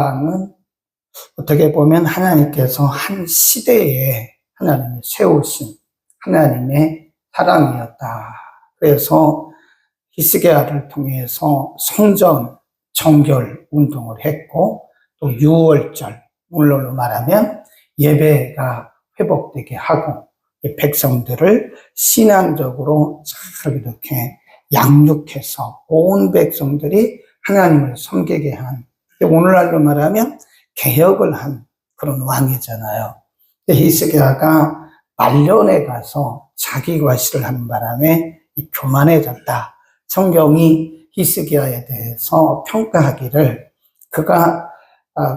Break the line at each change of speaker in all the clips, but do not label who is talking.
는 어떻게 보면 하나님께서 한 시대에 하나님이 세우신 하나님의 사랑이었다. 그래서 히스기야를 통해서 성전 정결 운동을 했고, 또 유월절, 오늘로 말하면 예배가 회복되게 하고, 백성들을 신앙적으로 잘 이렇게 양육해서 온 백성들이 하나님을 섬기게 한, 오늘날로 말하면 개혁을 한 그런 왕이잖아요. 히스기야가 말년에 가서 자기 과시를 하는 바람에 교만해졌다. 성경이 히스기야에 대해서 평가하기를, 그가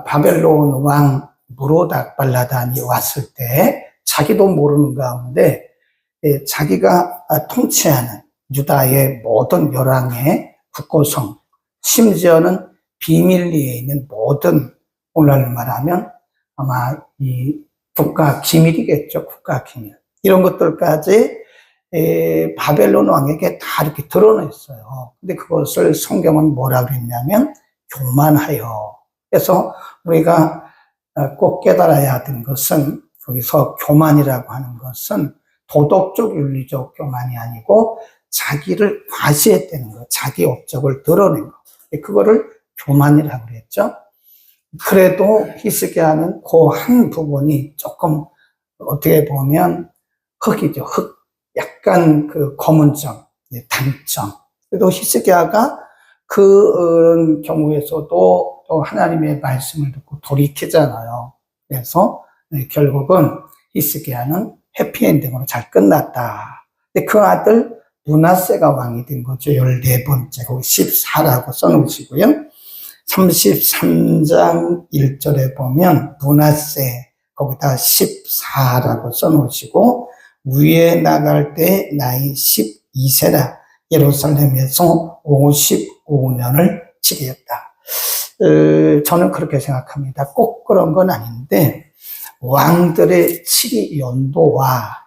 바벨론 왕 무로닥발라단이 왔을 때 자기도 모르는 가운데 자기가 통치하는 유다의 모든 열왕의 국고성, 심지어는 비밀리에 있는 모든, 오늘날로 말하면 아마 이 국가 기밀이겠죠. 국가 기밀. 이런 것들까지 바벨론 왕에게 다 이렇게 드러냈어요. 근데 그것을 성경은 뭐라 그랬냐면 교만하여. 그래서 우리가 꼭 깨달아야 하는 것은, 거기서 교만이라고 하는 것은 도덕적 윤리적 교만이 아니고 자기를 과시했다는 거, 자기 업적을 드러낸 거, 그거를 교만이라고 그랬죠. 그래도 히스기야는 그 한 부분이 조금 어떻게 보면 흑이죠. 흑, 약간 그 검은 점, 단점. 그래도 히스기야가 그런 경우에서도 또 하나님의 말씀을 듣고 돌이키잖아요. 그래서 결국은 히스기야는 해피엔딩으로 잘 끝났다. 근데 그 아들 므낫세가 왕이 된 거죠. 14번째, 거기 14라고 써놓으시고요. 33장 1절에 보면 므낫세, 거기다 14라고 써놓으시고, 위에 나갈 때 나이 12세라 예루살렘에서 55년을 치르였다. 저는 그렇게 생각합니다. 꼭 그런 건 아닌데, 왕들의 치리 연도와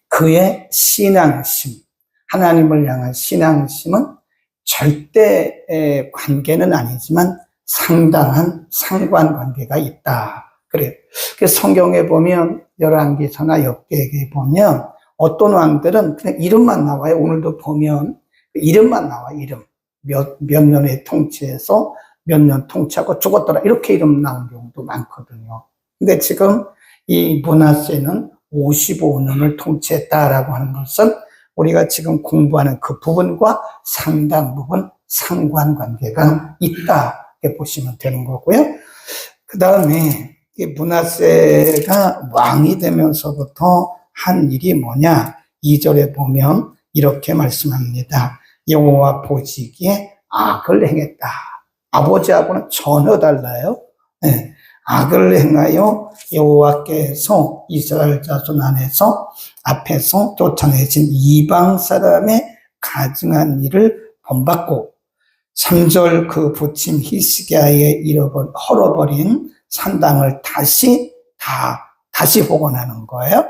그의 신앙심, 하나님을 향한 신앙심은 절대 관계는 아니지만 상당한 상관관계가 있다. 그래요. 그래서 성경에 보면 열왕기서나 엽기에 보면 어떤 왕들은 그냥 이름만 나와요. 오늘도 보면 이름만 나와요. 이름. 몇 년의 통치에서 몇 년 통치하고 죽었더라. 이렇게 이름 나온 경우도 많거든요. 근데 지금 이 므낫세는 55년을 통치했다라고 하는 것은 우리가 지금 공부하는 그 부분과 상당 부분 상관관계가 있다, 이렇게 보시면 되는 거고요. 그 다음에 이 므낫세가 왕이 되면서부터 한 일이 뭐냐? 2절에 보면 이렇게 말씀합니다. 여호와 보시기에 악을 행했다. 아버지하고는 전혀 달라요. 네. 악을 행하여 여호와께서 이스라엘 자손 안에서 앞에서 쫓아내신 이방 사람의 가증한 일을 본받고, 3절 그 부친 히스기야의 헐어버린 산당을 다시 복원하는 거예요.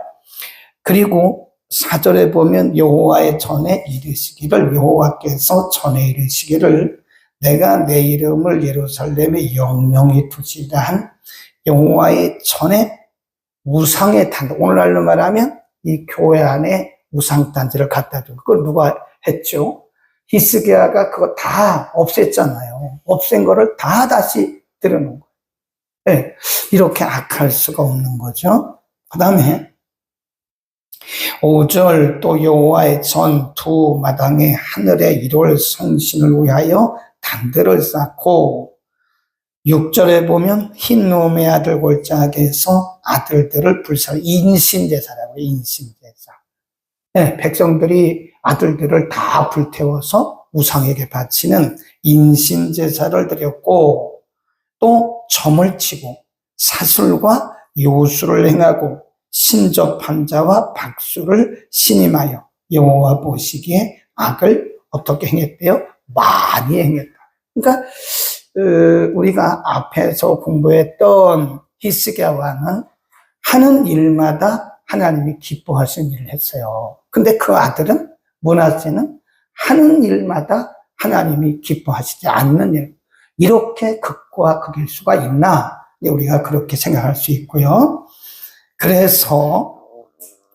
그리고 4절에 보면 여호와의 전에 이르시기를, 여호와께서 전에 이르시기를 내가 내 이름을 예루살렘에 영영히 두시리라 한 여호와의 전에 우상의 단지, 오늘날로 말하면 이 교회 안에 우상단지를 갖다 준, 그걸 누가 했죠? 히스기야가 그거 다 없앴잖아요. 없앤 거를 다 다시 들여놓은 거예요. 네, 이렇게 악할 수가 없는 거죠. 그 다음에 5절 또 여호와의 전 두 마당에 하늘에 1월 성신을 위하여 단들을 쌓고, 6절에 보면 흰놈의 아들 골짜기에서 아들들을 불살, 인신제사라고요. 인신제사. 네, 백성들이 아들들을 다 불태워서 우상에게 바치는 인신제사를 드렸고, 또 점을 치고 사술과 요술을 행하고 신접한 자와 박수를 신임하여 여호와 보시기에 악을 어떻게 행했대요? 많이 행했다. 그러니까 우리가 앞에서 공부했던 히스기야 왕은 하는 일마다 하나님이 기뻐하시는 일을 했어요. 근데 그 아들은, 므낫세는 하는 일마다 하나님이 기뻐하시지 않는 일. 이렇게 극과 극일 수가 있나? 우리가 그렇게 생각할 수 있고요. 그래서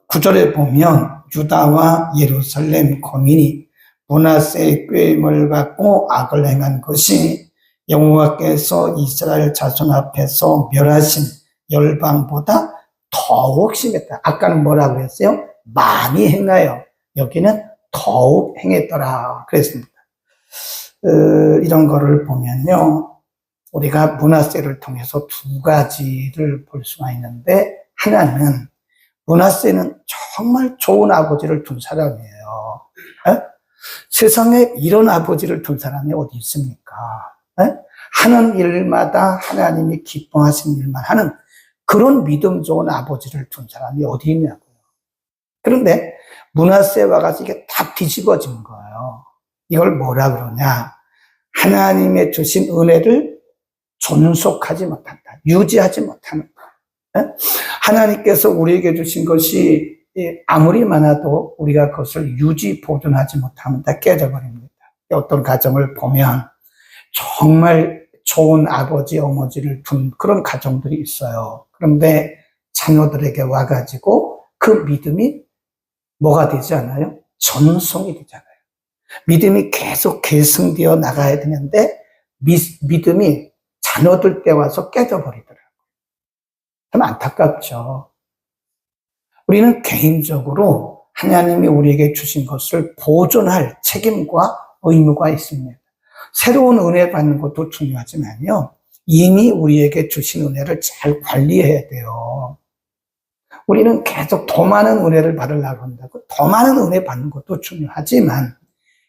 구절에 보면 유다와 예루살렘 거민이 므낫세의 꾀임을 받고 악을 행한 것이 여호와께서 이스라엘 자손 앞에서 멸하신 열방보다 더욱 심했다. 아까는 뭐라고 했어요? 많이 행하여 여기는 더욱 행했더라 그랬습니다. 이런 거를 보면요, 우리가 므낫세를 통해서 두 가지를 볼 수가 있는데, 하나는 므낫세는 정말 좋은 아버지를 둔 사람이에요. 에? 세상에 이런 아버지를 둔 사람이 어디 있습니까? 에? 하는 일마다 하나님이 기뻐하신 일만 하는 그런 믿음 좋은 아버지를 둔 사람이 어디 있냐고요. 그런데 므낫세와 같이 이게 다 뒤집어진 거예요. 이걸 뭐라 그러냐? 하나님의 주신 은혜를 존속하지 못한다. 유지하지 못하는 거. 하나님께서 우리에게 주신 것이 아무리 많아도 우리가 그것을 유지 보존하지 못하면 다 깨져버립니다. 어떤 가정을 보면 정말 좋은 아버지, 어머니를 둔 그런 가정들이 있어요. 그런데 자녀들에게 와가지고 그 믿음이 뭐가 되지 않아요? 전송이 되잖아요. 믿음이 계속 계승되어 나가야 되는데 믿음이 자녀들 때 와서 깨져버리더라고요. 참 안타깝죠. 우리는 개인적으로 하나님이 우리에게 주신 것을 보존할 책임과 의무가 있습니다. 새로운 은혜 받는 것도 중요하지만요, 이미 우리에게 주신 은혜를 잘 관리해야 돼요. 우리는 계속 더 많은 은혜를 받으려고 한다고, 더 많은 은혜 받는 것도 중요하지만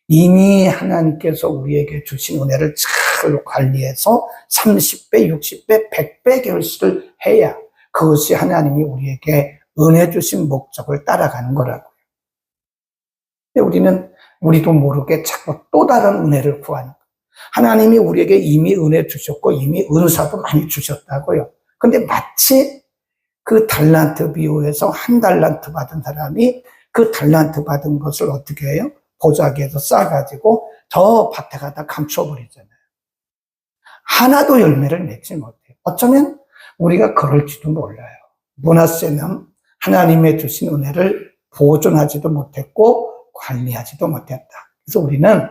이미 하나님께서 우리에게 주신 은혜를 잘 관리해서 30배, 60배, 100배 결실을 해야 그것이 하나님이 우리에게 은혜 주신 목적을 따라가는 거라고요. 근데 우리도 모르게 자꾸 또 다른 은혜를 구하니까. 하나님이 우리에게 이미 은혜 주셨고 이미 은사도 많이 주셨다고요. 근데 마치 그 달란트 비유에서 한 달란트 받은 사람이 그 달란트 받은 것을 어떻게 해요? 보자기에서 싸가지고 저 밭에 가다 감춰버리잖아요. 하나도 열매를 맺지 못해요. 어쩌면 우리가 그럴지도 몰라요. 므낫세는 하나님의 주신 은혜를 보존하지도 못했고 관리하지도 못했다. 그래서 우리는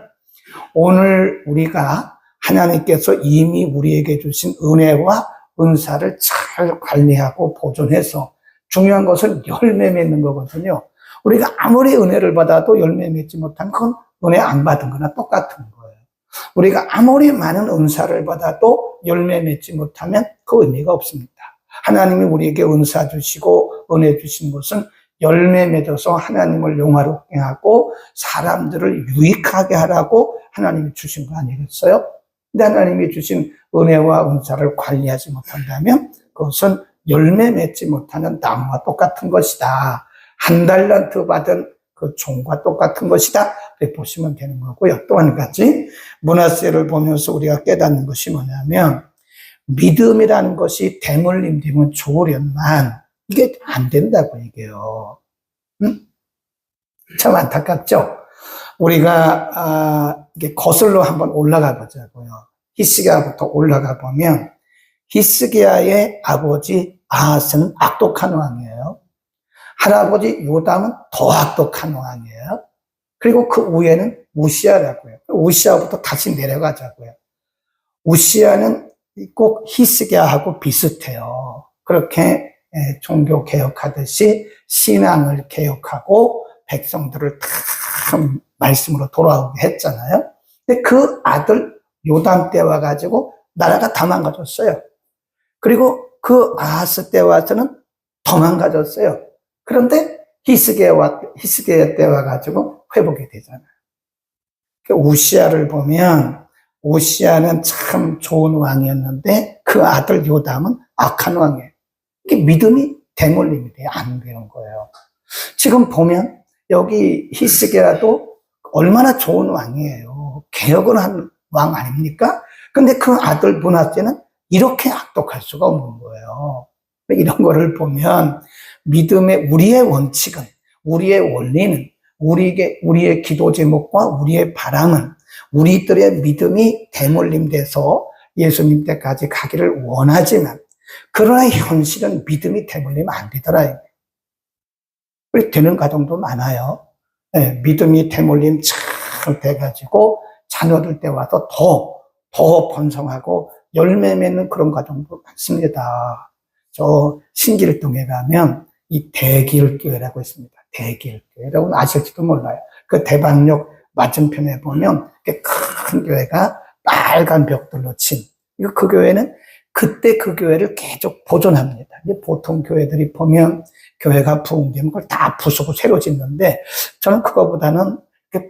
오늘 우리가 하나님께서 이미 우리에게 주신 은혜와 은사를 잘 관리하고 보존해서, 중요한 것은 열매 맺는 거거든요. 우리가 아무리 은혜를 받아도 열매 맺지 못한 건 은혜 안 받은 거나 똑같은 거예요. 우리가 아무리 많은 은사를 받아도 열매 맺지 못하면 그 의미가 없습니다. 하나님이 우리에게 은사 주시고 은혜 주신 것은 열매 맺어서 하나님을 영화롭게 하고 사람들을 유익하게 하라고 하나님이 주신 거 아니겠어요? 근데 하나님이 주신 은혜와 은사를 관리하지 못한다면 그것은 열매 맺지 못하는 나무와 똑같은 것이다. 한 달란트 받은 그 종과 똑같은 것이다. 이렇게 보시면 되는 거고요. 또 한 가지 므낫세를 보면서 우리가 깨닫는 것이 뭐냐면, 믿음이라는 것이 대물림 되면 좋으련만 이게 안 된다고 얘기해요. 참 안타깝죠? 우리가 이게 거슬러 한번 올라가 보자고요. 히스기야부터 올라가 보면 히스기야의 아버지 아하스는 악독한 왕이에요. 할아버지 요담은 더 악독한 왕이에요. 그리고 그 위에는 우시야라고요. 우시야부터 다시 내려가자고요. 우시야는 꼭 히스기야하고 비슷해요. 그렇게 종교 개혁하듯이 신앙을 개혁하고 백성들을 다 말씀으로 돌아오게 했잖아요. 근데 그 아들 요담 때 와가지고 나라가 다 망가졌어요. 그리고 그 아하스 때 와서는 더 망가졌어요. 그런데 히스기야 때 와가지고 회복이 되잖아요. 우시야를 보면 우시야는 참 좋은 왕이었는데 그 아들 요담은 악한 왕이에요. 이게 믿음이 대물림이 돼요. 안 되는 거예요. 지금 보면 여기 히스기야도 얼마나 좋은 왕이에요. 개혁을 한 왕 아닙니까? 근데 그 아들 므낫세는 이렇게 악독할 수가 없는 거예요. 이런 거를 보면 믿음의 우리의 원칙은, 우리의 원리는, 우리의 기도 제목과 우리의 바람은 우리들의 믿음이 대물림돼서 예수님 때까지 가기를 원하지만, 그러나 현실은 믿음이 대물리면 안 되더라. 그렇게 되는 가정도 많아요. 네, 믿음이 대물림 잘 돼가지고 자녀들 때 와서 더 번성하고 열매 맺는 그런 가정도 많습니다. 저 신길동에 가면 이 대길교회라고 있습니다. 대길교회라고는 아실지도 몰라요. 그 대방역 맞은편에 보면 큰 교회가 빨간 벽돌로 친, 그 교회는 그때 그 교회를 계속 보존합니다. 보통 교회들이 보면 교회가 부흥되면 그걸 다 부수고 새로 짓는데, 저는 그거보다는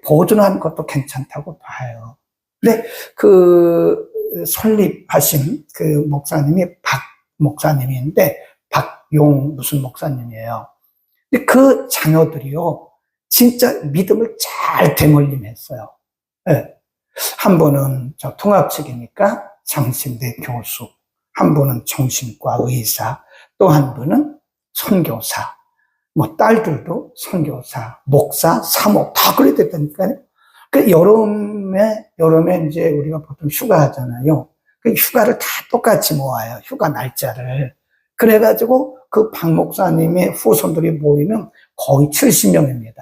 보존하는 것도 괜찮다고 봐요. 근데 그 설립하신 그 목사님이 박 목사님인데, 박용 무슨 목사님이에요. 근데 그 자녀들이요, 진짜 믿음을 잘 대물림했어요. 네. 한 분은 저 통합측이니까 장신대 교수, 한 분은 정신과 의사, 또 한 분은 선교사, 뭐 딸들도 선교사, 목사, 사모 다 그래 됐다니까요. 그 여름에 이제 우리가 보통 휴가 하잖아요. 그 휴가를 다 똑같이 모아요. 휴가 날짜를. 그래가지고 그 박 목사님의 후손들이 모이면 거의 70명입니다.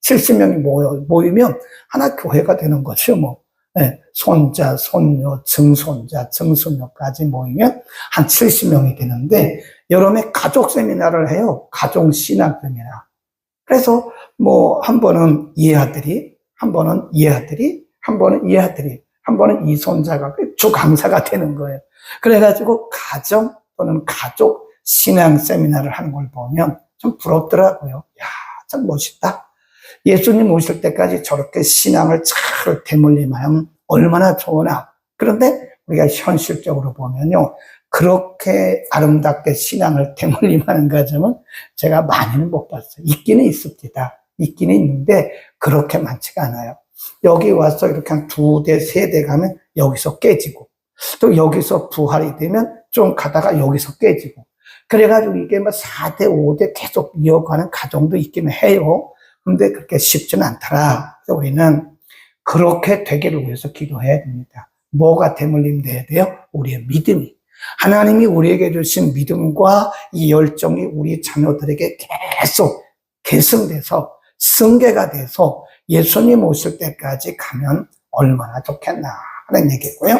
70명이 모이면 하나 교회가 되는 거죠, 뭐. 네, 손자, 손녀, 증손자, 증손녀까지 모이면 한 70명이 되는데, 여름에 가족 세미나를 해요. 가족 신학 세미나. 그래서 뭐 한 번은 이아들이, 한 번은 이아들이, 한 번은 이아들이, 한 번은 이손자가 주 강사가 되는 거예요. 그래가지고 가정 또는 가족 신앙 세미나를 하는 걸 보면 좀 부럽더라고요. 야, 참 멋있다. 예수님 오실 때까지 저렇게 신앙을 잘 대물림하면 얼마나 좋으나. 그런데 우리가 현실적으로 보면요, 그렇게 아름답게 신앙을 대물림하는 가정은 제가 많이는 못 봤어요. 있기는 있습니다. 있기는 있는데 그렇게 많지가 않아요. 여기 와서 이렇게 한 2대, 3대 가면 여기서 깨지고, 또 여기서 부활이 되면 좀 가다가 여기서 깨지고, 그래가지고 이게 뭐 4대, 5대 계속 이어가는 가정도 있기는 해요. 근데 그렇게 쉽지는 않더라. 그래서 우리는 그렇게 되기를 위해서 기도해야 됩니다. 뭐가 대물림 돼야 돼요? 우리의 믿음이. 하나님이 우리에게 주신 믿음과 이 열정이 우리 자녀들에게 계속 계승돼서 승계가 돼서 예수님 오실 때까지 가면 얼마나 좋겠나 하는 얘기고요.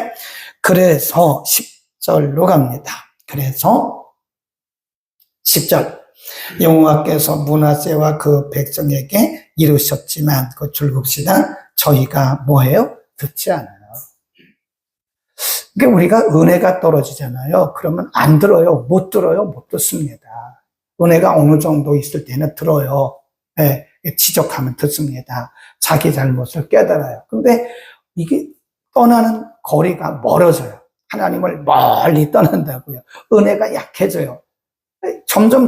그래서 10절로 갑니다. 그래서 10절, 여호와께서 므낫세와 그 백성에게 이루셨지만 그 줄급시간 저희가 뭐예요? 듣지 않아요. 그러니까 우리가 은혜가 떨어지잖아요. 그러면 안 들어요. 못 들어요. 못 듣습니다. 은혜가 어느 정도 있을 때는 들어요. 네, 지적하면 듣습니다. 자기 잘못을 깨달아요. 근데 이게 떠나는 거리가 멀어져요. 하나님을 멀리 떠난다고요. 은혜가 약해져요. 점점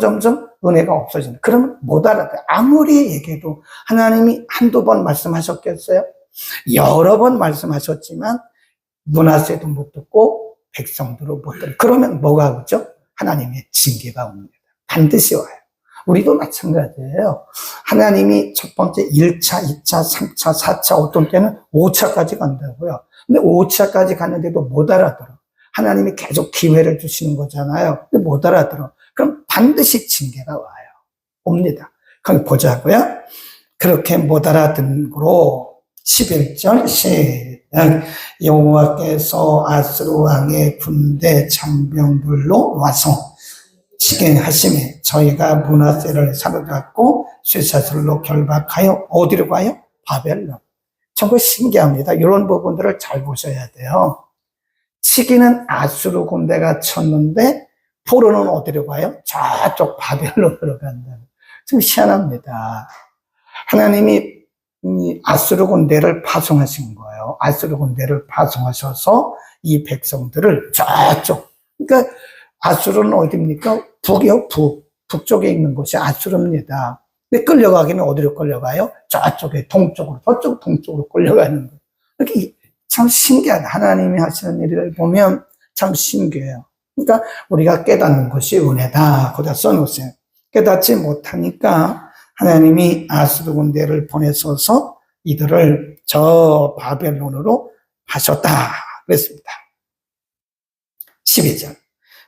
은혜가 없어진다. 그러면 못 알아들어요. 아무리 얘기해도 하나님이 한두 번 말씀하셨겠어요? 여러 번 말씀하셨지만 므낫세도 못 듣고 백성들도 못 듣고, 그러면 뭐가 오죠? 하나님의 징계가 옵니다. 반드시 와요. 우리도 마찬가지예요. 하나님이 첫 번째 1차, 2차, 3차, 4차, 어떤 때는 5차까지 간다고요. 근데 5차까지 갔는데도 못 알아들어. 하나님이 계속 기회를 주시는 거잖아요. 근데 못 알아들어. 그럼 반드시 징계가 와요. 옵니다. 거기 보자고요. 그렇게 못 알아듣는 거로 11절 시작. 여호와께서 아스루 왕의 군대 장병들로 와서 치게 하심에 저희가 므낫세를 사로잡고 쇠사슬로 결박하여 어디로 가요? 바벨론. 정말 신기합니다. 이런 부분들을 잘 보셔야 돼요. 치기는 아수르 군대가 쳤는데 포로는 어디로 가요? 저쪽 바벨론으로 간다. 좀 희한합니다. 하나님이 아수르 군대를 파송하신 거예요. 아수르 군대를 파송하셔서 이 백성들을 저쪽, 그러니까 아수르는 어디입니까? 북이요, 북쪽에 있는 곳이 아수르입니다. 근데 끌려가기는 어디로 끌려가요? 저쪽에 동쪽으로, 저쪽 동쪽으로 끌려가는 거예요. 이렇게 참 신기하다. 하나님이 하시는 일을 보면 참 신기해요. 그러니까 우리가 깨닫는 것이 은혜다. 거기다 써놓으세요. 깨닫지 못하니까 하나님이 아수르 군대를 보내셔서 이들을 저 바벨론으로 하셨다 그랬습니다. 12절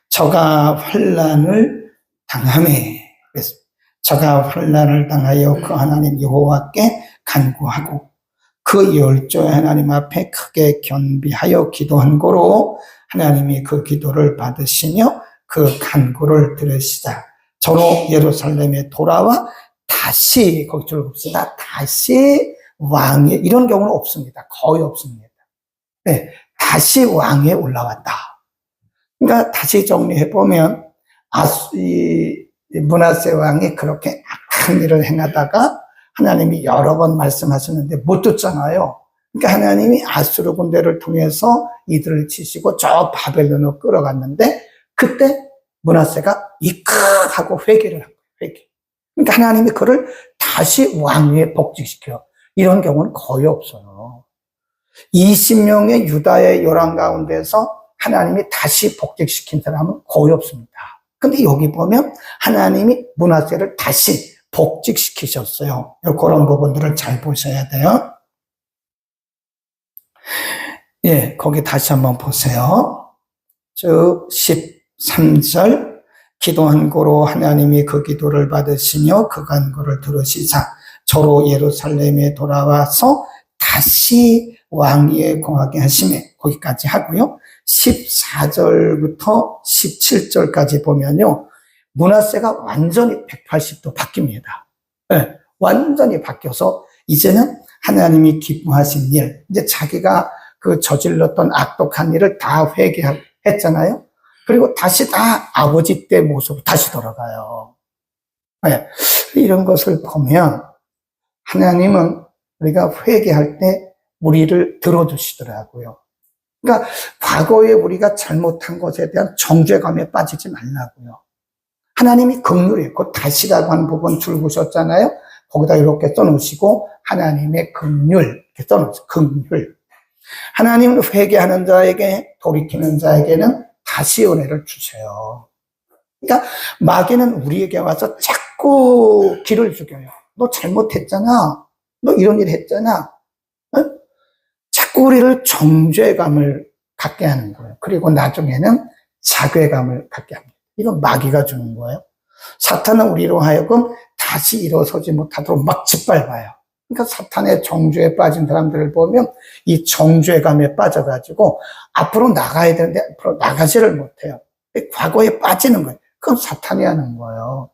저가 환난을 당하매 그랬습니다. 저가 환난을 당하여 그 하나님 여호와께 간구하고 그 열조의 하나님 앞에 크게 겸비하여 기도한 고로 하나님이 그 기도를 받으시며 그 간구를 들으시다. 저로 예루살렘에 돌아와 다시 거기를 봅시다. 다시 왕에 이런 경우는 없습니다. 거의 없습니다. 네, 다시 왕에 올라왔다. 그러니까 다시 정리해 보면 므낫세 왕이 그렇게 악한 일을 행하다가 하나님이 여러 번 말씀하셨는데 못 듣잖아요. 그러니까 하나님이 아수르 군대를 통해서 이들을 치시고 저 바벨론으로 끌어갔는데 그때 므낫세가 이끌하고 회개를 한 거예요. 회개. 그러니까 하나님이 그를 다시 왕위에 복직시켜요. 이런 경우는 거의 없어요. 20명의 유다의 요람 가운데서 하나님이 다시 복직시킨 사람은 거의 없습니다. 근데 여기 보면 하나님이 므낫세를 다시 복직시키셨어요. 그런 부분들을 잘 보셔야 돼요. 예, 거기 다시 한번 보세요. 즉 13절 기도한 고로 하나님이 그 기도를 받으시며 그 간구를 들으시사 저로 예루살렘에 돌아와서 다시 왕위에 공하게 하시매 거기까지 하고요. 14절부터 17절까지 보면요. 므낫세가 완전히 180도 바뀝니다. 네, 완전히 바뀌어서 이제는 하나님이 기뻐하신 일, 이제 자기가 그 저질렀던 악독한 일을 다 회개했잖아요. 그리고 다시 다 아버지 때 모습으로 다시 돌아가요. 네, 이런 것을 보면 하나님은 우리가 회개할 때 우리를 들어주시더라고요. 그러니까 과거에 우리가 잘못한 것에 대한 정죄감에 빠지지 말라고요. 하나님이 긍휼이에요. 그 다시라고 한 부분 줄구셨잖아요. 거기다 이렇게 써놓으시고 하나님의 긍휼 이렇게 써놓으세요. 긍휼. 하나님은 회개하는 자에게 돌이키는 자에게는 다시 은혜를 주세요. 그러니까 마귀는 우리에게 와서 자꾸 기를 죽여요. 너 잘못했잖아. 너 이런 일 했잖아. 응? 자꾸 우리를 정죄감을 갖게 하는 거예요. 그리고 나중에는 자괴감을 갖게 합니다. 이건 마귀가 주는 거예요. 사탄은 우리로 하여금 다시 일어서지 못하도록 막 짓밟아요. 그러니까 사탄의 정죄에 빠진 사람들을 보면 이 정죄감에 빠져가지고 앞으로 나가야 되는데 앞으로 나가지를 못해요. 과거에 빠지는 거예요. 그건 사탄이 하는 거예요.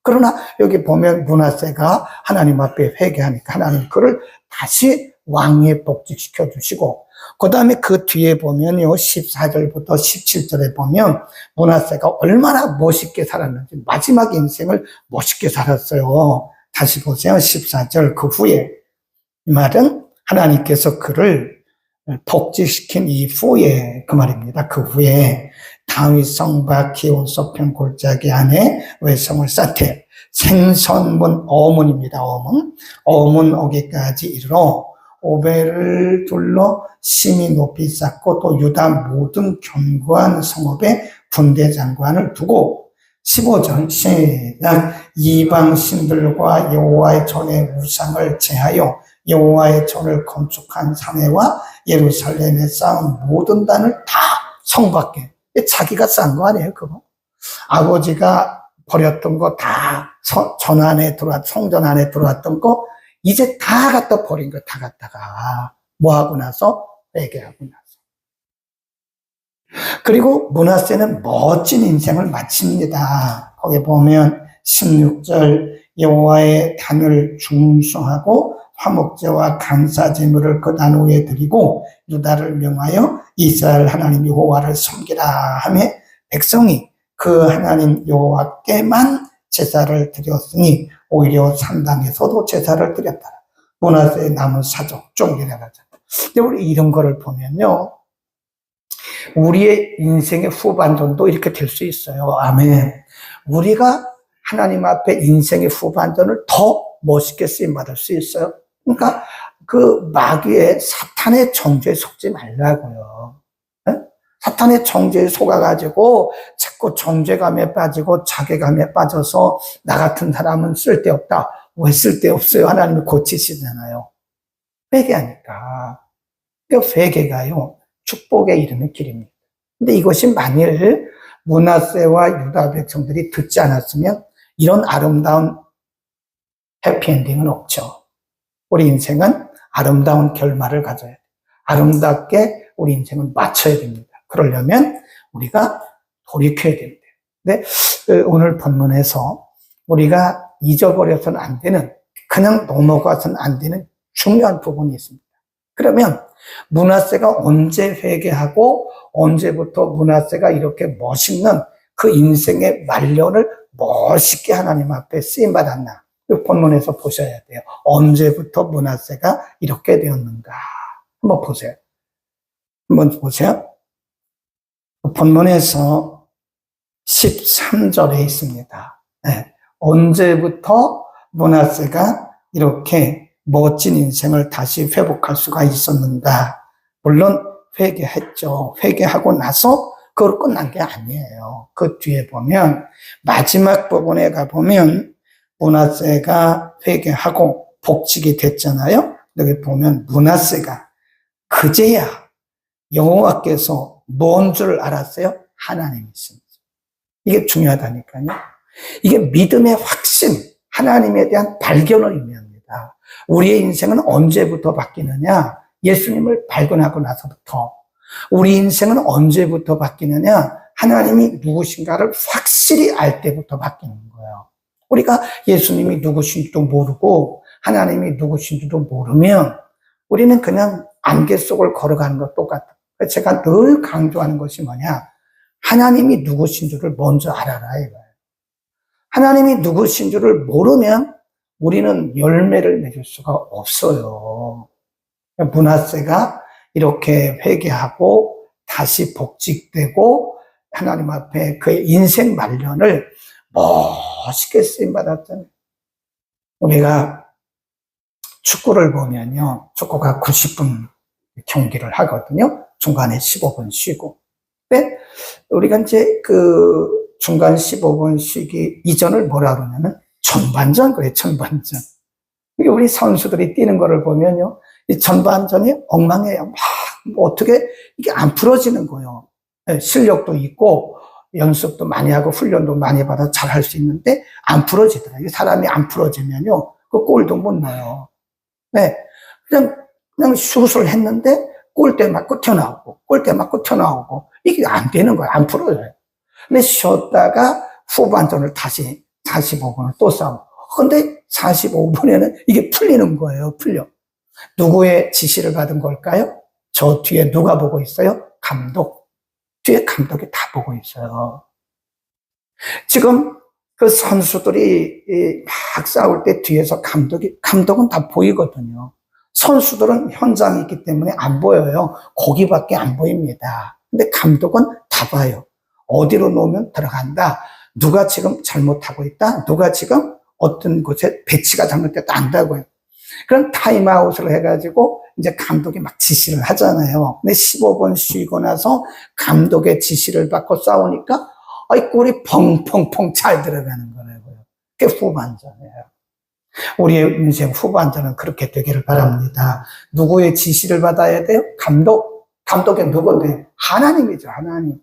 그러나 여기 보면 므낫세가 하나님 앞에 회개하니까 하나님 그를 다시 왕위에 복직시켜 주시고 그 다음에 그 뒤에 보면요 14절부터 17절에 보면 므낫세가 얼마나 멋있게 살았는지 마지막 인생을 멋있게 살았어요. 다시 보세요. 14절 그 후에 이 말은 하나님께서 그를 복직시킨 이후에 그 말입니다. 그 후에 다윗 성박 기온 서편 골짜기 안에 외성을 쌓되 생선문 어문입니다. 어문 어기까지 이르러 오벨을 둘러 심히 높이 쌓고 또 유다 모든 견고한 성읍에 군대 장관을 두고 15절 시작 이방 신들과 여호와의 전의 우상을 제하여 여호와의 전을 건축한 사내와 예루살렘에 쌓은 모든 단을 다 성밖에 자기가 쌓은 거 아니에요 그거 아버지가 버렸던 거 다 전 안에 성전 안에 들어왔던 거 이제 다 갖다 버린 거 다 갖다가 뭐 하고 나서 회개하고 나서 그리고 므낫세는 멋진 인생을 마칩니다. 거기 보면 16절 여호와의 단을 중수하고 화목제와 감사제물을 그 단 위에 드리고 유다를 명하여 이스라엘 하나님 여호와를 섬기라 하며 백성이 그 하나님 여호와께만 제사를 드렸으니 오히려 산당에서도 제사를 드렸다. 므낫세의 남은 사적 좀 내려가자. 근데 우리 이런 거를 보면요. 우리의 인생의 후반전도 이렇게 될 수 있어요. 아멘. 우리가 하나님 앞에 인생의 후반전을 더 멋있게 쓰임받을 수 있어요. 그러니까 그 마귀의 사탄의 정죄에 속지 말라고요. 네? 사탄의 정죄에 속아가지고 자꾸 정죄감에 빠지고 자괴감에 빠져서 나 같은 사람은 쓸데없다. 왜 쓸데없어요? 하나님이 고치시잖아요. 회개하니까. 그 회개가요, 축복에 이르는 길입니다. 근데 이것이 만일 므낫세와 유다 백성들이 듣지 않았으면 이런 아름다운 해피엔딩은 없죠. 우리 인생은 아름다운 결말을 가져야 돼요. 아름답게 우리 인생을 마쳐야 됩니다. 그러려면 우리가 돌이켜야 됩니다. 근데 오늘 본문에서 우리가 잊어버려서는 안 되는, 그냥 넘어가서는 안 되는 중요한 부분이 있습니다. 그러면 므낫세가 언제 회개하고 언제부터 므낫세가 이렇게 멋있는 그 인생의 말년을 멋있게 하나님 앞에 쓰임받았나? 본문에서 보셔야 돼요. 언제부터 므낫세가 이렇게 되었는가? 한번 보세요. 한번 보세요. 본문에서 13절에 있습니다. 네. 언제부터 므낫세가 이렇게 멋진 인생을 다시 회복할 수가 있었는가? 물론 회개했죠. 회개하고 나서 그걸 끝난 게 아니에요. 그 뒤에 보면 마지막 부분에 가보면 므낫세가 회개하고 복직이 됐잖아요. 여기 보면 므낫세가 그제야 여호와께서 뭔 줄 알았어요? 하나님이십니다. 이게 중요하다니까요. 이게 믿음의 확신, 하나님에 대한 발견을 의미합니다. 우리의 인생은 언제부터 바뀌느냐? 예수님을 발견하고 나서부터. 우리 인생은 언제부터 바뀌느냐? 하나님이 누구신가를 확실히 알 때부터 바뀌는 거예요. 우리가 예수님이 누구신지도 모르고 하나님이 누구신지도 모르면 우리는 그냥 안개 속을 걸어가는 것 똑같아요. 제가 늘 강조하는 것이 뭐냐? 하나님이 누구신 줄을 먼저 알아라 이거예요. 하나님이 누구신 줄을 모르면 우리는 열매를 맺을 수가 없어요. 므낫세가 이렇게 회개하고 다시 복직되고 하나님 앞에 그의 인생 말년을 멋있게 쓰임받았잖아요. 우리가 축구를 보면요, 축구가 90분 경기를 하거든요. 중간에 15분 쉬고. 근데 우리가 이제 그 중간 15분 쉬기 이전을 뭐라 그러냐면 전반전 그래요, 전반전. 우리 선수들이 뛰는 거를 보면요, 이 전반전이 엉망이에요. 막 어떻게 이게 안 풀어지는 거예요. 실력도 있고 연습도 많이 하고 훈련도 많이 받아 잘 할 수 있는데 안 풀어지더라고요. 사람이 안 풀어지면요, 그 골도 못 넣어요. 네, 그냥 슛을 했는데 골대 맞고 튀어나오고 골대 맞고 튀어나오고 이게 안 되는 거예요. 안 풀어져요. 근데 쉬었다가 후반전을 다시 45분을 또 싸우고. 근데 45분에는 이게 풀리는 거예요. 풀려. 누구의 지시를 받은 걸까요? 저 뒤에 누가 보고 있어요? 감독. 뒤에 감독이 다 보고 있어요. 지금 그 선수들이 막 싸울 때 뒤에서 감독은 다 보이거든요. 선수들은 현장에 있기 때문에 안 보여요. 거기밖에 안 보입니다. 근데 감독은 다 봐요. 어디로 놓으면 들어간다. 누가 지금 잘못하고 있다. 누가 지금 어떤 곳에 배치가 잘못됐다 안다고요. 그럼 타임아웃을 해가지고 이제 감독이 막 지시를 하잖아요. 근데 15분 쉬고 나서 감독의 지시를 받고 싸우니까 골이 펑펑펑 잘 들어가는 거라고요. 그게 후반전이에요. 우리의 인생 후반전은 그렇게 되기를 바랍니다. 누구의 지시를 받아야 돼요? 감독의 누구인데? 하나님이죠, 하나님.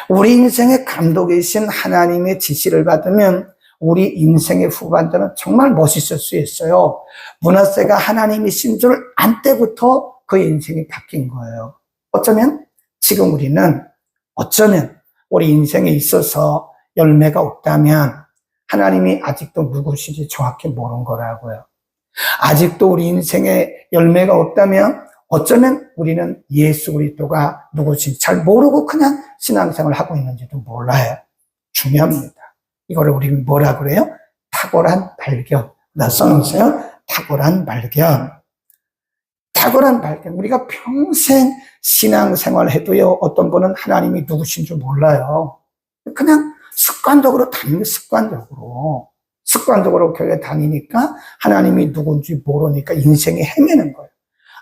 우리 인생의 감독이신 하나님의 지시를 받으면 우리 인생의 후반전은 정말 멋있을 수 있어요. 므낫세가 하나님이신 줄 안 때부터 그 인생이 바뀐 거예요. 어쩌면 지금 우리는 우리 인생에 있어서 열매가 없다면 하나님이 아직도 누구신지 정확히 모르는 거라고요. 아직도 우리 인생에 열매가 없다면 어쩌면 우리는 예수 그리스도가 누구신지 잘 모르고 그냥 신앙생활을 하고 있는지도 몰라요. 중요합니다. 이거를 우리는 뭐라 그래요? 탁월한 발견. 나 써놓으세요. 탁월한 발견. 탁월한 발견. 우리가 평생 신앙생활 해도요, 어떤 분은 하나님이 누구신 줄 몰라요. 그냥 습관적으로 다니는 습관적으로 교회 다니니까 하나님이 누군지 모르니까 인생에 헤매는 거예요.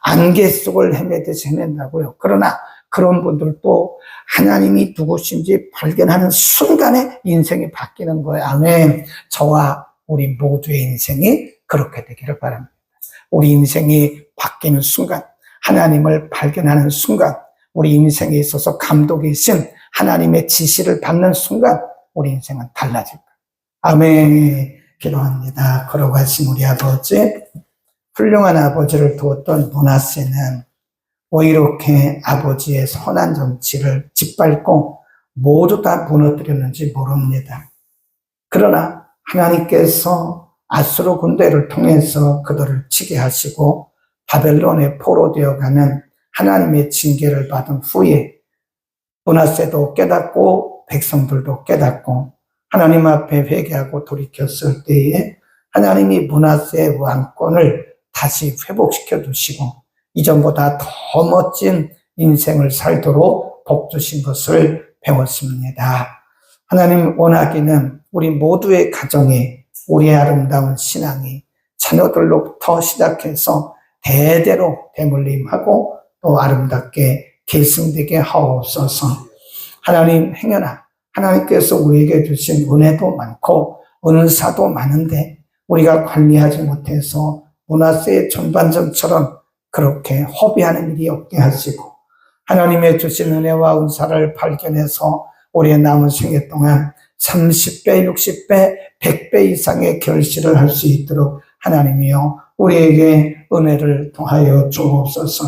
안개 속을 헤매듯이 헤맨다고요. 그러나 그런 분들도 하나님이 누구신지 발견하는 순간에 인생이 바뀌는 거예요. 아멘. 저와 우리 모두의 인생이 그렇게 되기를 바랍니다. 우리 인생이 바뀌는 순간, 하나님을 발견하는 순간, 우리 인생에 있어서 감독이신 하나님의 지시를 받는 순간 우리 인생은 달라질 거예요. 아멘. 기도합니다. 걸어가신 우리 아버지, 훌륭한 아버지를 두었던 므낫세는 왜 이렇게 아버지의 선한 정치를 짓밟고 모두 다 무너뜨렸는지 모릅니다. 그러나 하나님께서 아수르 군대를 통해서 그들을 치게 하시고 바벨론에 포로되어가는 하나님의 징계를 받은 후에 므낫세도 깨닫고 백성들도 깨닫고 하나님 앞에 회개하고 돌이켰을 때에 하나님이 므낫세의 왕권을 다시 회복시켜 주시고 이전보다 더 멋진 인생을 살도록 복 주신 것을 배웠습니다. 하나님 원하기는 우리 모두의 가정에 우리의 아름다운 신앙이 자녀들로부터 시작해서 대대로 대물림하고 또 아름답게 계승되게 하옵소서. 하나님 행여나 하나님께서 우리에게 주신 은혜도 많고 은사도 많은데 우리가 관리하지 못해서 므낫세의 전반전처럼 그렇게 허비하는 일이 없게 하시고 하나님의 주신 은혜와 은사를 발견해서 우리의 남은 생애 동안 30배, 60배, 100배 이상의 결실을 할 수 있도록 하나님이여 우리에게 은혜를 통하여 주옵소서.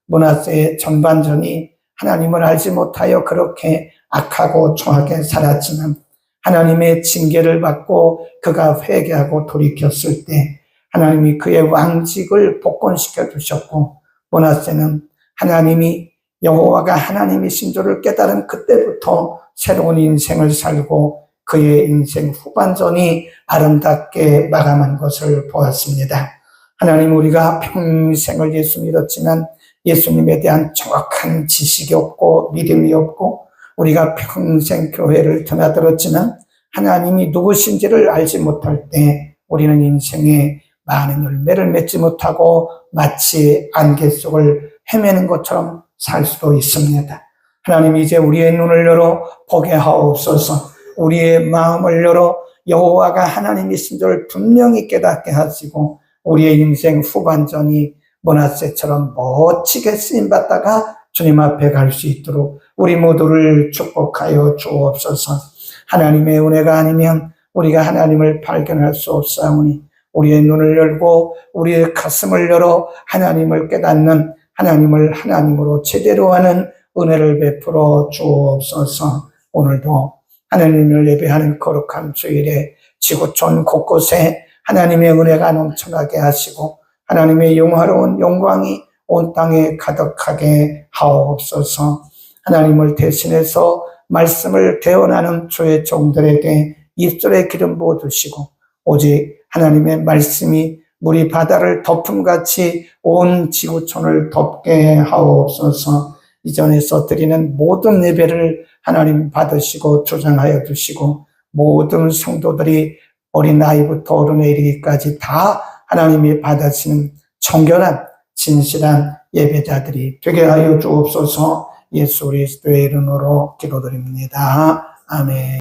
므낫세의 전반전이 하나님을 알지 못하여 그렇게 악하고 초하게 살았지만 하나님의 징계를 받고 그가 회개하고 돌이켰을 때 하나님이 그의 왕직을 복권시켜 주셨고 므낫세는 하나님이 여호와가 하나님이신 줄을 깨달은 그때부터 새로운 인생을 살고 그의 인생 후반전이 아름답게 마감한 것을 보았습니다. 하나님, 우리가 평생을 예수 믿었지만 예수님에 대한 정확한 지식이 없고 믿음이 없고 우리가 평생 교회를 드나들었지만 하나님이 누구신지를 알지 못할 때 우리는 인생에 많은 열매를 맺지 못하고 마치 안개 속을 헤매는 것처럼 살 수도 있습니다. 하나님, 이제 우리의 눈을 열어 보게 하옵소서. 우리의 마음을 열어 여호와가 하나님이신 줄 분명히 깨닫게 하시고 우리의 인생 후반전이 므낫세처럼 멋지게 쓰임받다가 주님 앞에 갈 수 있도록 우리 모두를 축복하여 주옵소서. 하나님의 은혜가 아니면 우리가 하나님을 발견할 수 없사오니 우리의 눈을 열고 우리의 가슴을 열어 하나님을 깨닫는 하나님을 하나님으로 제대로 하는 은혜를 베풀어 주옵소서. 오늘도 하나님을 예배하는 거룩한 주일에 지구촌 곳곳에 하나님의 은혜가 넘쳐나게 하시고 하나님의 영화로운 영광이 온 땅에 가득하게 하옵소서. 하나님을 대신해서 말씀을 대언하는 주의 종들에게 입술에 기름 부어주시고 오직 하나님의 말씀이 물이 바다를 덮음같이 온 지구촌을 덮게 하옵소서. 이전에서 드리는 모든 예배를 하나님 받으시고 주장하여 주시고 모든 성도들이 어린아이부터 어른에 이르기까지 다 하나님이 받으시는 정결한 진실한 예배자들이 되게 하여 주옵소서. 예수 그리스도의 이름으로 기도드립니다. 아멘.